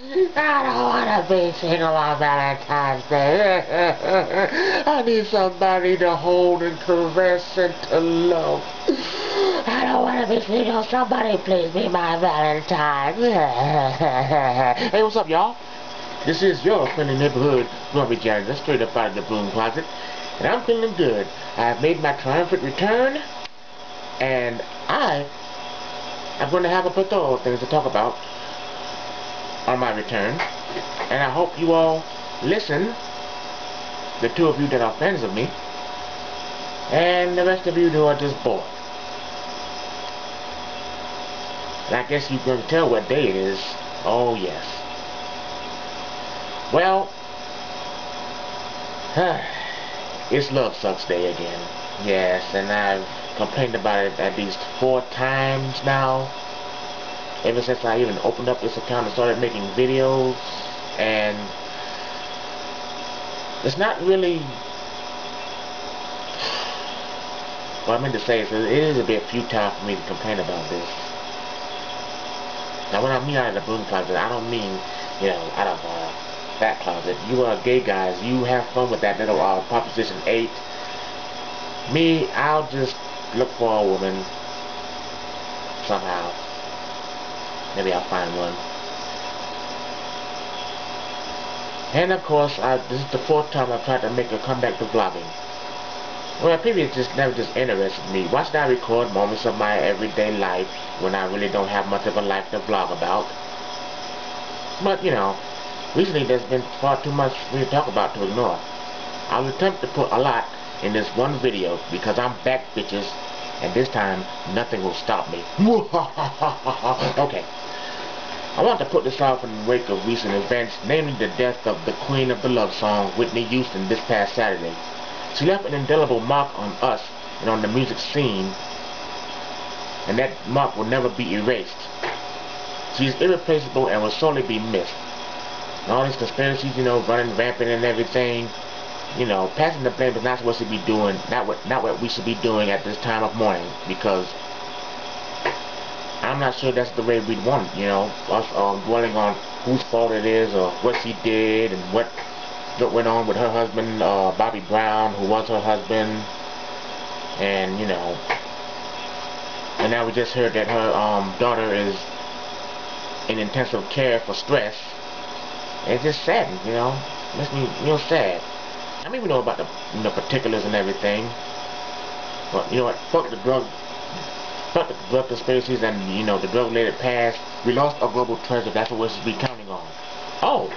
I don't want to be single on Valentine's Day. I need somebody to hold and caress and to love. I don't want to be single. Somebody please be my Valentine. Hey, what's up, y'all? This is your friendly neighborhood grumpy janitor, straight up out of the broom closet. And I'm feeling good. I've made my triumphant return. And I'm going to have a plethora of things to talk about on my return, and I hope you all listen, the two of you that are fans of me, and the rest of you who are just bored. And I guess you can tell what day it is. Oh yes. Well, it's LUVSUX Day again. Yes, and I've complained about it at least 4 times now. Ever since I even opened up this account and started making videos, and it's not really, what I meant to say is it is a bit futile for me to complain about this. Now when I mean out of the broom closet, I don't mean, out of that closet. You gay guys, you have fun with that little Proposition 8. Me, I'll just look for a woman somehow. Maybe I'll find one. And of course, this is the 4th time I've tried to make a comeback to vlogging. Well, people just never interested me. Why should I record moments of my everyday life when I really don't have much of a life to vlog about? But, recently there's been far too much for me to talk about to ignore. I'll attempt to put a lot in this one video because I'm back, bitches. And this time, nothing will stop me. Okay. I want to put this off in the wake of recent events, namely the death of the queen of the love song, Whitney Houston, this past Saturday. She left an indelible mark on us and on the music scene, and that mark will never be erased. She is irreplaceable and will sorely be missed. And all these conspiracies, running rampant and everything, passing the blame is not what we should be doing, not what we should be doing at this time of morning, because I'm not sure that's the way we'd want it, us dwelling on whose fault it is or what she did and what went on with her husband, Bobby Brown, who was her husband, and and now we just heard that her daughter is in intensive care for stress. It's just sad, makes me sad. I mean, we know about the particulars and everything, but you know what? Fuck the drug conspiracies and the drug-related past. We lost a global treasure. That's what we should be counting on. Oh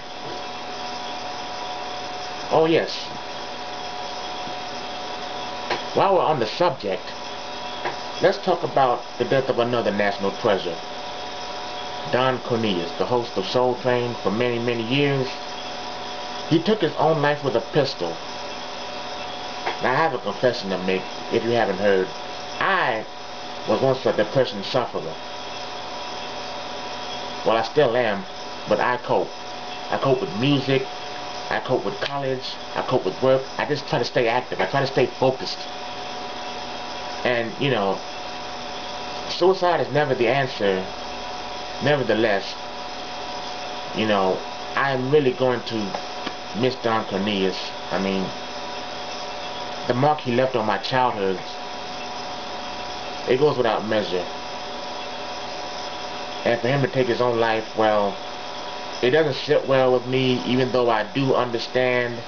yes. While we're on the subject, let's talk about the death of another national treasure, Don Cornelius, the host of Soul Train for many, many years. He took his own life with a pistol. Now I have a confession to make, if you haven't heard. I was once a depression sufferer. Well, I still am, but I cope. I cope with music, I cope with college, I cope with work. I just try to stay active, I try to stay focused. And, suicide is never the answer. Nevertheless, I'm really going to miss Don Cornelius. I mean, the mark he left on my childhood, it goes without measure. And for him to take his own life, well, it doesn't sit well with me, even though I do understand,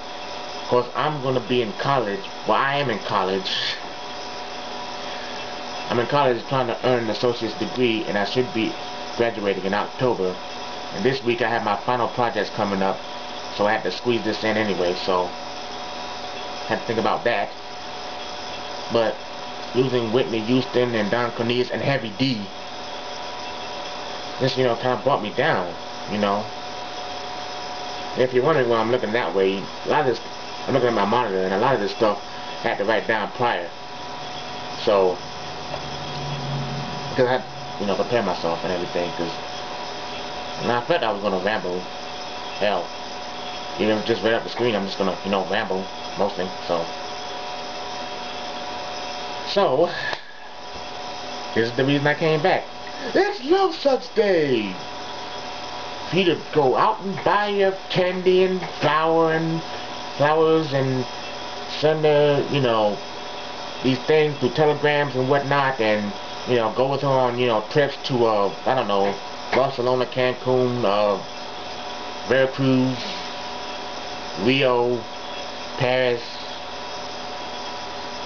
because I'm going to be in college. Well, I am in college. I'm in college trying to earn an associate's degree, and I should be graduating in October. And this week I have my final projects coming up, so I had to squeeze this in anyway, so I had to think about that. But losing Whitney Houston and Don Cornelius and Heavy D, this, kind of brought me down, If you're wondering why I'm looking that way, a lot of this, I'm looking at my monitor, and a lot of this stuff I had to write down prior. So, because I had, prepare myself and everything, because I felt I was going to ramble. Hell, even if just right up the screen, I'm just going to, ramble, mostly, so. This is the reason I came back. It's LUVSUX Day! for you to go out and buy your candy and flowers and send the, you know, these things through telegrams and whatnot, and, you know, go with her on, you know, trips to, I don't know, Barcelona, Cancun, Veracruz, Rio, Paris,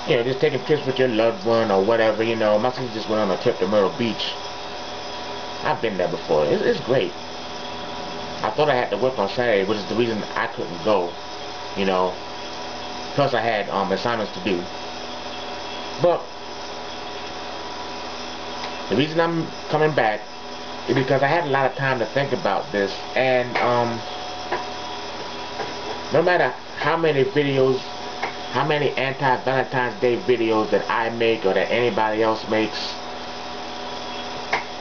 you know, just taking trips with your loved one or whatever, you know. My sister just went on a trip to Myrtle Beach. I've been there before. It's great. I thought I had to work on Saturday, which is the reason I couldn't go, you know. Plus I had assignments to do. But the reason I'm coming back is because I had a lot of time to think about this, and no matter how many videos, how many anti-Valentine's Day videos that I make or that anybody else makes,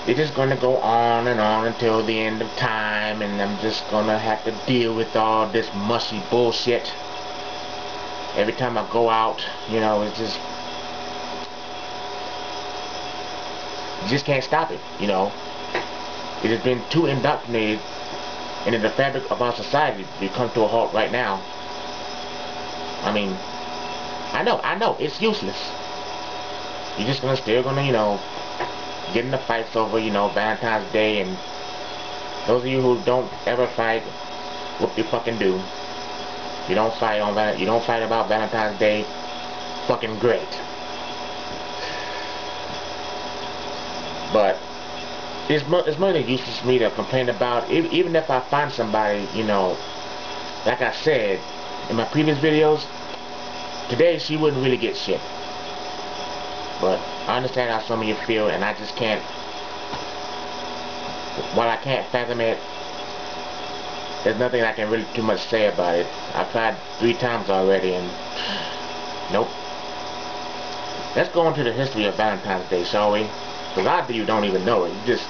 it's just going to go on and on until the end of time, and I'm just going to have to deal with all this mushy bullshit every time I go out. You know, it's just, you just can't stop it, you know. It has been too indoctrinated into the fabric of our society to come to a halt right now. I mean, I know, it's useless. You're just still gonna, you know, get in the fights over, you know, Valentine's Day, and those of you who don't ever fight, whoop you fucking do. You don't fight about Valentine's Day, fucking great. But it's more than useless for me to complain about. Even if I find somebody, you know, like I said in my previous videos, today she wouldn't really get shit. But I understand how some of you feel, and I just can't, while I can't fathom it, there's nothing I can really too much say about it. I've tried 3 times already, and nope. Let's go into the history of Valentine's Day, shall we? Because a lot of you don't even know it. You just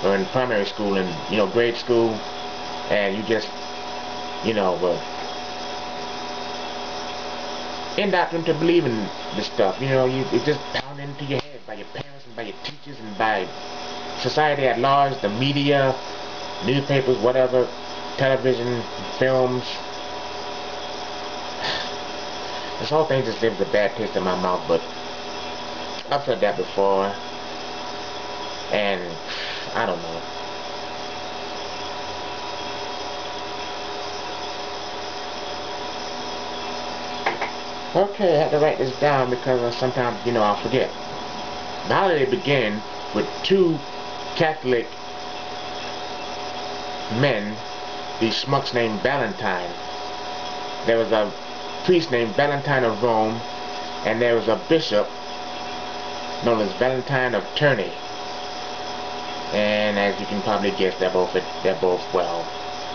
are in primary school and, you know, grade school, and you just, you know, indoctrinated to believe in this stuff. You know, it's just pounded into your head by your parents and by your teachers and by society at large, the media, newspapers, whatever, television, films. This whole thing just leaves a bad taste in my mouth, but I've said that before, and I don't know. Okay, I had to write this down because sometimes, you know, I'll forget. The holiday began with 2 Catholic men, these schmucks named Valentine. There was a priest named Valentine of Rome, and there was a bishop known as Valentine of Terni. And as you can probably guess, they're both well,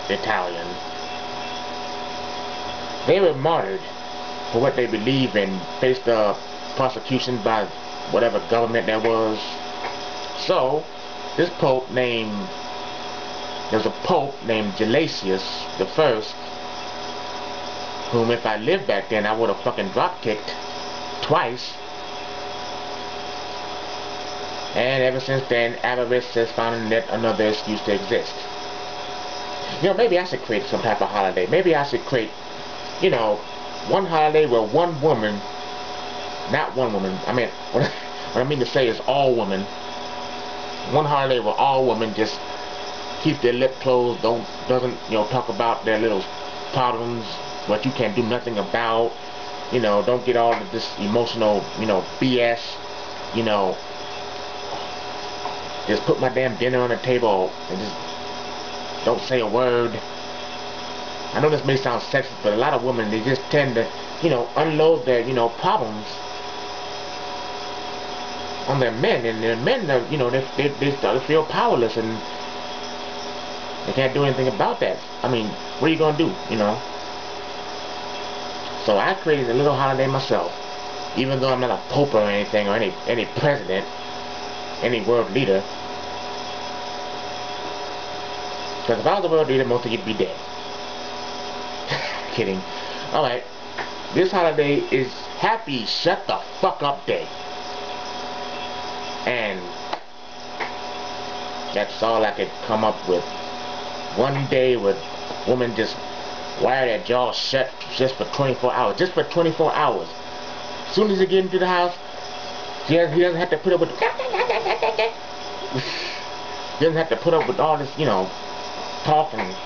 Italian. They were martyred for what they believe in, faced prosecution by whatever government there was. So this pope named, there's a pope named Gelasius I, whom if I lived back then I would have fucking drop kicked twice. And ever since then, avarice has found yet another excuse to exist. You know, maybe I should create some type of holiday. Maybe I should create, you know, one holiday where one woman, not one woman, I mean, what I mean to say is all women. One holiday where all women just keep their lip closed, doesn't, you know, talk about their little problems, what you can do nothing about, you know, don't get all of this emotional, you know, BS, you know, just put my damn dinner on the table and just don't say a word. I know this may sound sexist, but a lot of women, they just tend to, you know, unload their, you know, problems on their men, and their men, are, you know, they start to feel powerless, and they can't do anything about that. I mean, what are you gonna do, you know? So I created a little holiday myself, even though I'm not a pope or anything, or any president, any world leader. Because if I was a world leader, most of you'd be dead. Kidding. Alright. This holiday is Happy Shut the Fuck Up Day. And That's all I could come up with. One day with women just wire their jaws shut just for 24 hours. Just for 24 hours. As soon as they get into the house, he doesn't have to put up with he doesn't have to put up with all this, you know, talk and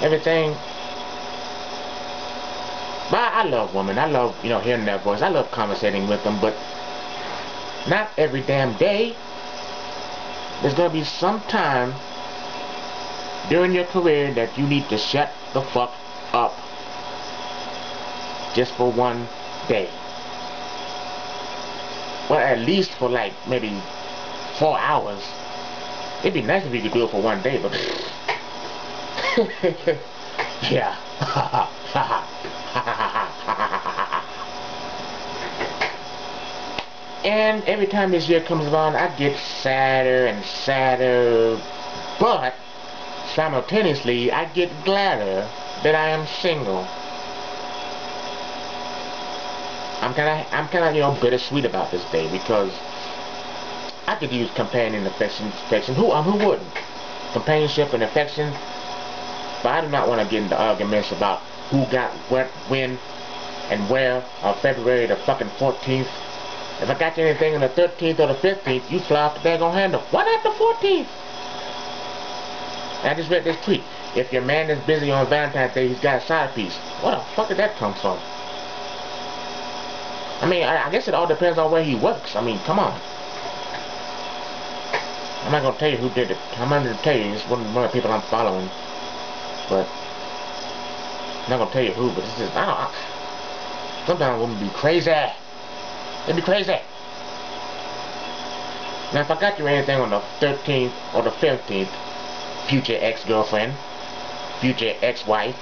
everything. But I love women. I love, you know, hearing their voice. I love conversating with them, but not every damn day. There's going to be some time during your career that you need to shut the fuck up. Just for one day. Well, at least for like maybe 4 hours. It'd be nice if you could do it for one day, but yeah. And every time this year comes around, I get sadder and sadder, but simultaneously, I get gladder that I am single. I'm kind of, you know, bittersweet about this day because I could use companion affection. Who wouldn't? Companionship and affection. But I do not want to get into arguments about who got what, when, and where on February the fucking 14th. If I got you anything on the 13th or the 15th, you fly off the daggone handle. Why not the 14th? And I just read this tweet. If your man is busy on Valentine's Day, he's got a side piece. Where the fuck did that come from? I mean, I guess it all depends on where he works. I mean, come on. I'm not gonna tell you who did it. I'm not gonna tell you. It's one of the people I'm following. But I'm not gonna tell you who. But it's just, I don't know. Sometimes women be crazy. They be crazy. Now, if I got you anything on the 13th or the 15th, future ex-girlfriend, future ex-wife,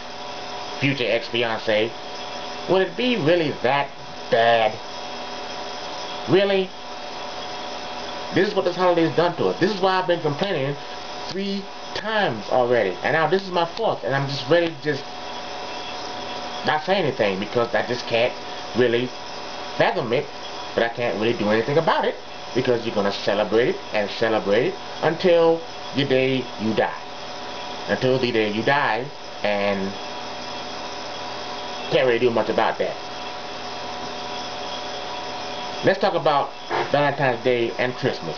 future ex-fiance, would it be really that bad? Really? This is what this holiday's done to us. This is why I've been complaining 3 times already. And now this is my 4th. And I'm just ready to just not say anything because I just can't really fathom it. But I can't really do anything about it because you're going to celebrate it and celebrate it until the day you die. Until the day you die, and can't really do much about that. Let's talk about Valentine's Day and Christmas.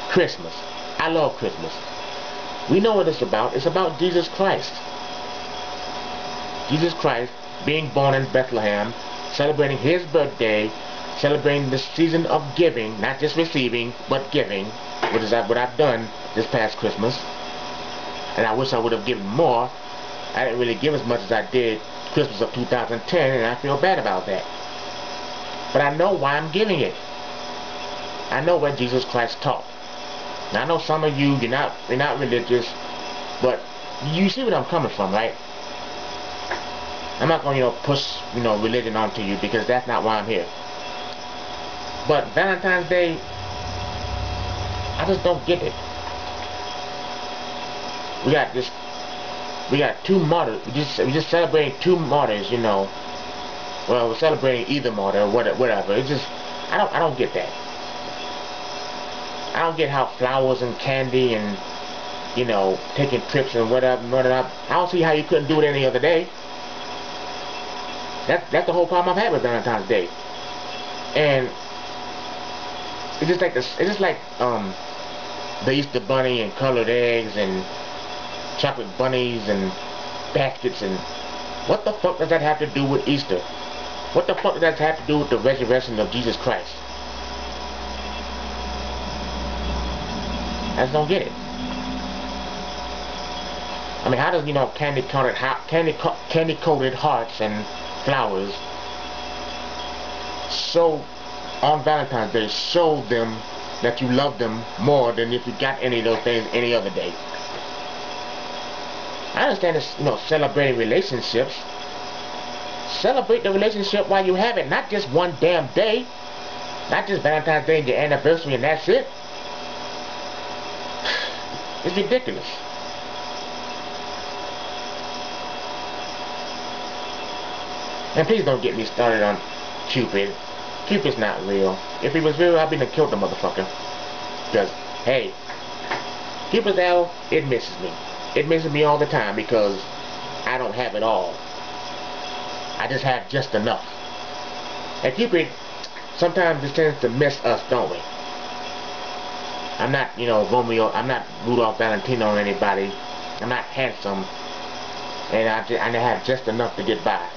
Christmas. I love Christmas. We know what it's about. It's about Jesus Christ. Jesus Christ being born in Bethlehem, celebrating his birthday, celebrating the season of giving, not just receiving, but giving, which is what I've done this past Christmas. And I wish I would have given more. I didn't really give as much as I did Christmas of 2010, and I feel bad about that. But I know why I'm giving it. I know what Jesus Christ taught. Now I know some of you, you're not religious, but you see where I'm coming from, right? I'm not going to, push, religion onto you because that's not why I'm here. But Valentine's Day, I just don't get it. We got 2 martyrs. We just celebrating 2 martyrs, Well, we're celebrating either martyr or whatever. It's just, I don't get that. I don't get how flowers and candy and, taking trips and whatever. I don't see how you couldn't do it any other day. That's the whole problem I've had with Valentine's Day. And it's just like the Easter bunny and colored eggs and chocolate bunnies and baskets, and what the fuck does that have to do with Easter? What the fuck does that have to do with the resurrection of Jesus Christ? I just don't get it. I mean, how does candy-coated hearts and flowers show on Valentine's Day, show them that you love them more than if you got any of those things any other day? I understand it's, celebrating relationships. Celebrate the relationship while you have it, not just one damn day. Not just Valentine's Day and your anniversary and that's it. It's ridiculous. And please don't get me started on Cupid. Cupid's not real. If he was real, I'd be done killed the motherfucker. Because, hey, Cupid's arrow, it misses me. It misses me all the time because I don't have it all. I just have just enough. And Cupid sometimes just tends to miss us, don't we? I'm not, Romeo, I'm not Rudolph Valentino or anybody. I'm not handsome. And I have just enough to get by.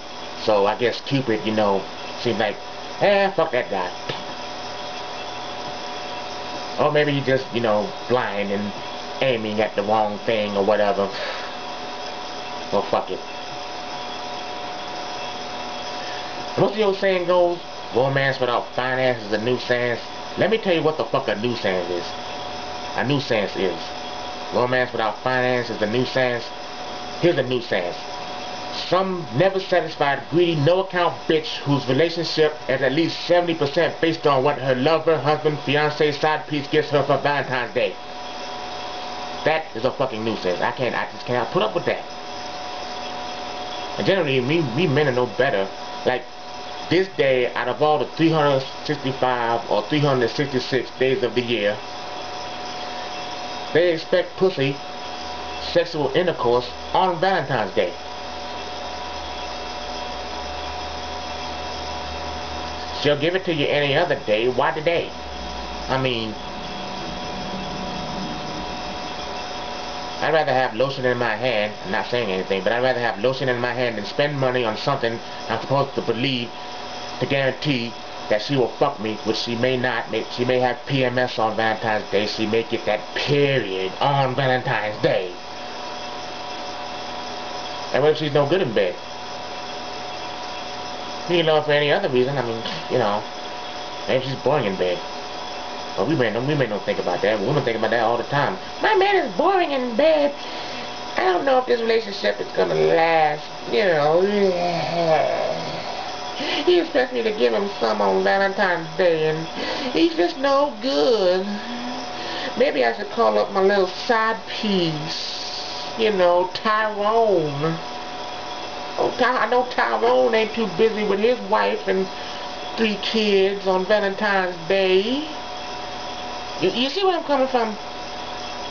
So I guess Cupid, seems like, fuck that guy. Or maybe he's just, blind and aiming at the wrong thing or whatever. Well, fuck it. What's the old saying goes? Romance without finance is a nuisance. Let me tell you what the fuck a nuisance is. A nuisance is. Romance without finance is a nuisance. Here's a nuisance. Some never satisfied, greedy, no account bitch whose relationship is at least 70% based on what her lover, husband, fiance, side piece gets her for Valentine's Day. That is a fucking nuisance. I just cannot put up with that. And generally, we men are no better. Like, this day, out of all the 365 or 366 days of the year, they expect pussy, sexual intercourse, on Valentine's Day. She'll give it to you any other day. Why today? I mean, I'd rather have lotion in my hand. I'm not saying anything, but I'd rather have lotion in my hand than spend money on something I'm supposed to believe to guarantee that she will fuck me, which she may not. She may have PMS on Valentine's Day. She may get that period on Valentine's Day. And what if she's no good in bed? For any other reason, I mean, maybe she's boring in bed. But we men don't think about that. Women think about that all the time. My man is boring in bed. I don't know if this relationship is gonna last. He expects me to give him some on Valentine's Day, and he's just no good. Maybe I should call up my little side piece. Tyrone. Oh, I know Tyrone ain't too busy with his wife and 3 kids on Valentine's Day. You see where I'm coming from?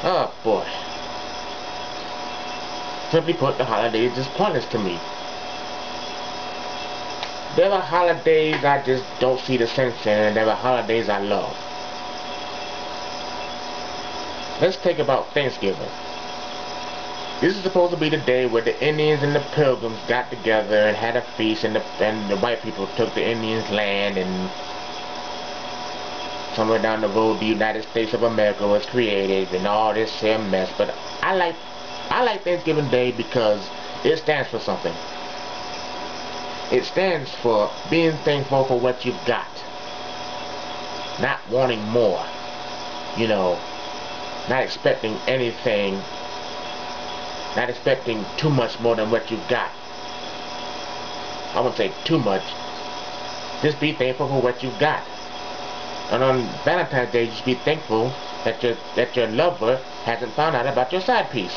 Oh, boy. Simply put, the holiday is just pointless to me. There are holidays I just don't see the sense in, and there are holidays I love. Let's think about Thanksgiving. This is supposed to be the day where the Indians and the Pilgrims got together and had a feast, and the white people took the Indians' land, and somewhere down the road the United States of America was created, and all this here mess. But I like Thanksgiving Day because it stands for something. It stands for being thankful for what you've got, not wanting more. Not expecting anything. Not expecting too much more than what you got. I wouldn't say too much. Just be thankful for what you got. And on Valentine's Day, just be thankful that your lover hasn't found out about your side piece.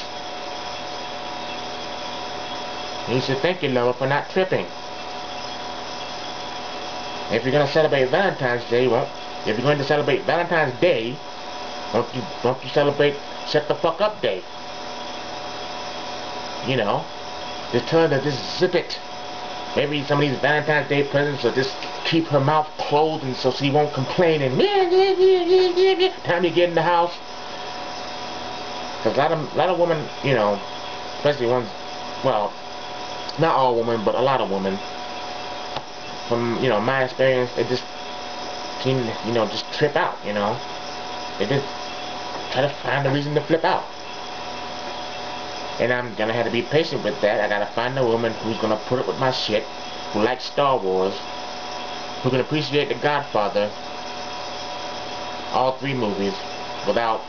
You should thank your lover for not tripping. If you're gonna celebrate Valentine's Day, well, if you're going to celebrate Valentine's Day, don't you celebrate Shut the Fuck Up Day? Just tell her to just zip it. Maybe some of these Valentine's Day presents will just keep her mouth closed, and so she won't complain and time you get in the house. Because a lot of women, especially ones, well, not all women, but a lot of women, from my experience, they just seem just trip out. They just try to find a reason to flip out. And I'm gonna have to be patient with that. I gotta find a woman who's gonna put up with my shit, who likes Star Wars, who can appreciate The Godfather, all 3 movies, without,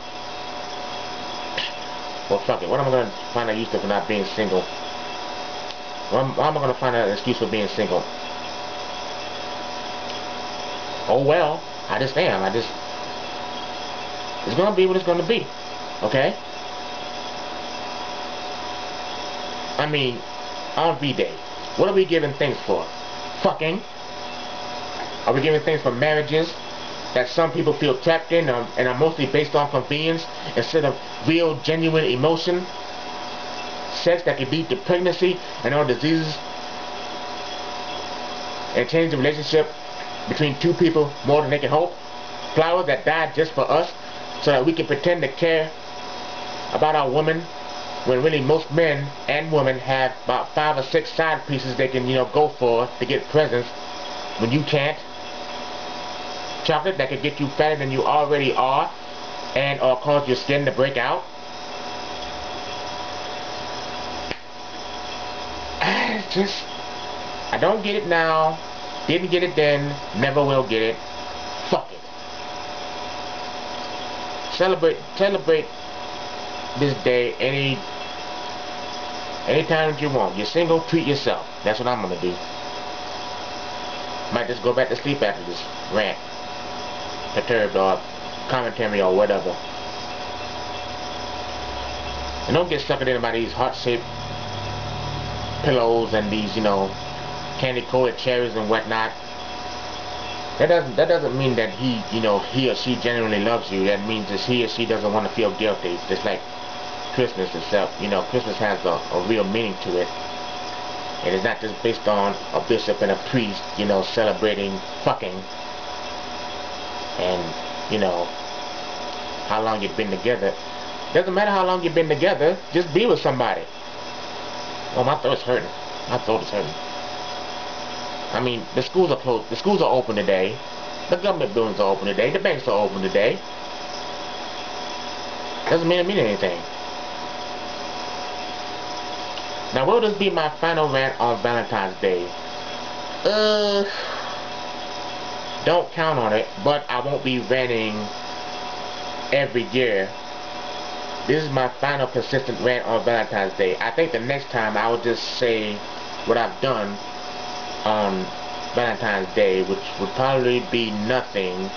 well, fuck it. What am I gonna find an excuse for not being single? Why am I gonna find an excuse for being single? Oh well, I just am. It's gonna be what it's gonna be. Okay? I mean, on V-Day, what are we giving thanks for? Fucking? Are we giving thanks for marriages? that some people feel trapped in, and are mostly based on convenience instead of real, genuine emotion. Sex that can lead to pregnancy and all diseases, and change the relationship between two people more than they can hope. Flowers that die just for us, so that we can pretend to care about our women, when really most men and women have about 5 or 6 side pieces they can, go for to get presents when you can't. Chocolate that could get you fatter than you already are, and or cause your skin to break out. I don't get it now, didn't get it then, never will get it. Fuck it. Celebrate this day anytime that you want. You're single, treat yourself. That's what I'm gonna do. Might just go back to sleep after this rant, perturbed, or commentary, or whatever. And don't get sucked in by these heart-shaped pillows and these, candy-coated cherries and whatnot. That doesn't mean that he or she genuinely loves you. That means that he or she doesn't want to feel guilty. It's just like Christmas itself. Christmas has a real meaning to it. And it's not just based on a bishop and a priest, celebrating fucking and, how long you've been together. Doesn't matter how long you've been together, just be with somebody. Oh, my throat's hurting. My throat is hurting. I mean, the schools are closed. The schools are open today. The government buildings are open today. The banks are open today. Doesn't mean anything. Now, will this be my final rant on Valentine's Day? Don't count on it, but I won't be ranting every year. This is my final consistent rant on Valentine's Day. I think the next time I will just say what I've done on Valentine's Day, which would probably be nothing.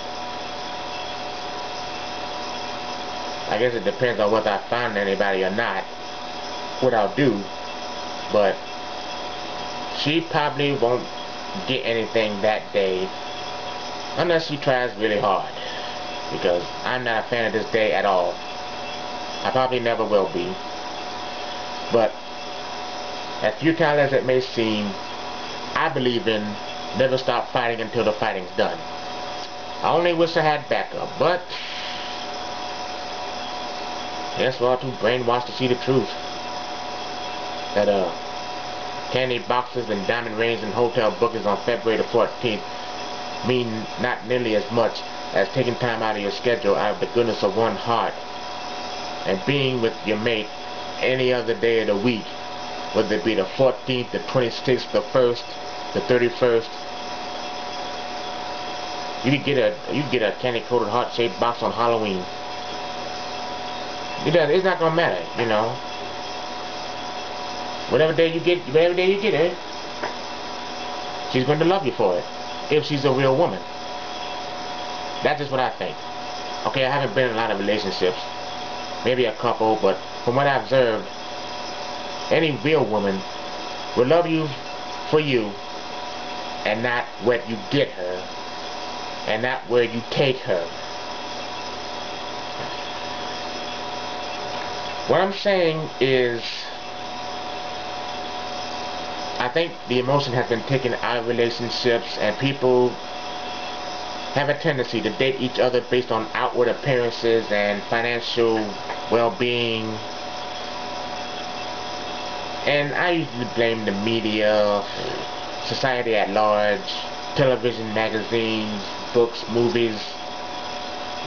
I guess it depends on whether I find anybody or not, what I'll do. But she probably won't get anything that day unless she tries really hard, because I'm not a fan of this day at all. I probably never will be. But as futile as it may seem, I believe in never stop fighting until the fighting's done. I only wish I had backup, but guess we're all too brainwashed to see the truth. That candy boxes and diamond rings and hotel bookings on February the 14th mean not nearly as much as taking time out of your schedule, out of the goodness of one heart, and being with your mate any other day of the week, whether it be the 14th, the 26th, the 1st, the 31st. You get a candy-coated heart-shaped box on Halloween. It's not gonna matter, Whatever day you get her, she's going to love you for it, if she's a real woman. That's just what I think. Okay, I haven't been in a lot of relationships, maybe a couple, but from what I've observed, any real woman will love you for you, and not what you get her, and not where you take her. What I'm saying is, I think the emotion has been taken out of relationships, and people have a tendency to date each other based on outward appearances and financial well-being. And I usually blame the media, society at large, television, magazines, books, movies.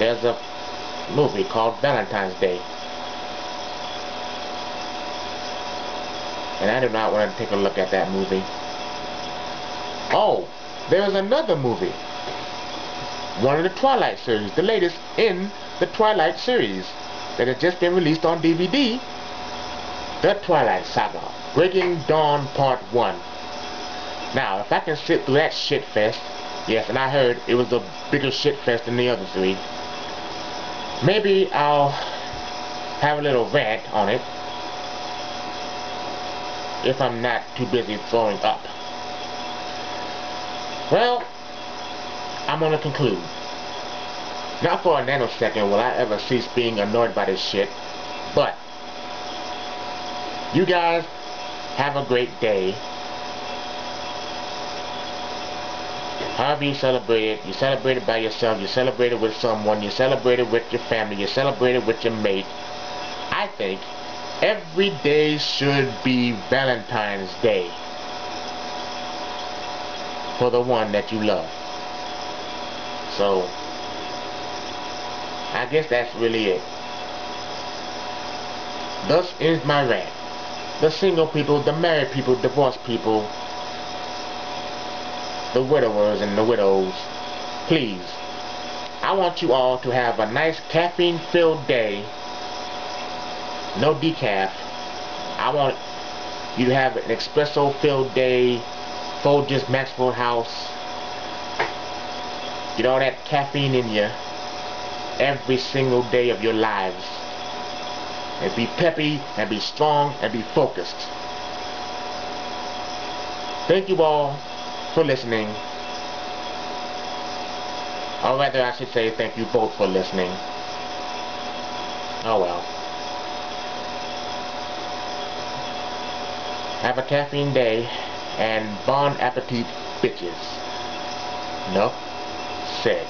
There's a movie called Valentine's Day, and I do not want to take a look at that movie. Oh, there is another movie, one of the Twilight series, the latest in the Twilight series, that has just been released on DVD. The Twilight Saga, Breaking Dawn Part 1. Now, if I can sit through that shit fest, yes, and I heard it was a bigger shit fest than the other three, maybe I'll have a little rant on it, if I'm not too busy throwing up. Well, I'm going to conclude. Not for a nanosecond will I ever cease being annoyed by this shit. But you guys have a great day. However you celebrate it, you celebrate it by yourself, you celebrate it with someone, you celebrate it with your family, you celebrate it with your mate. I think every day should be Valentine's Day for the one that you love. So, I guess that's really it. Thus ends my rant. The single people, the married people, divorced people, the widowers and the widows, please, I want you all to have a nice caffeine-filled day. No decaf. I want you to have an espresso-filled day. Folgers Maxwell House. Get all that caffeine in you every single day of your lives. And be peppy, and be strong, and be focused. Thank you all for listening. Or rather, I should say thank you both for listening. Oh well. Have a caffeine day, and bon appetit, bitches. Enough said.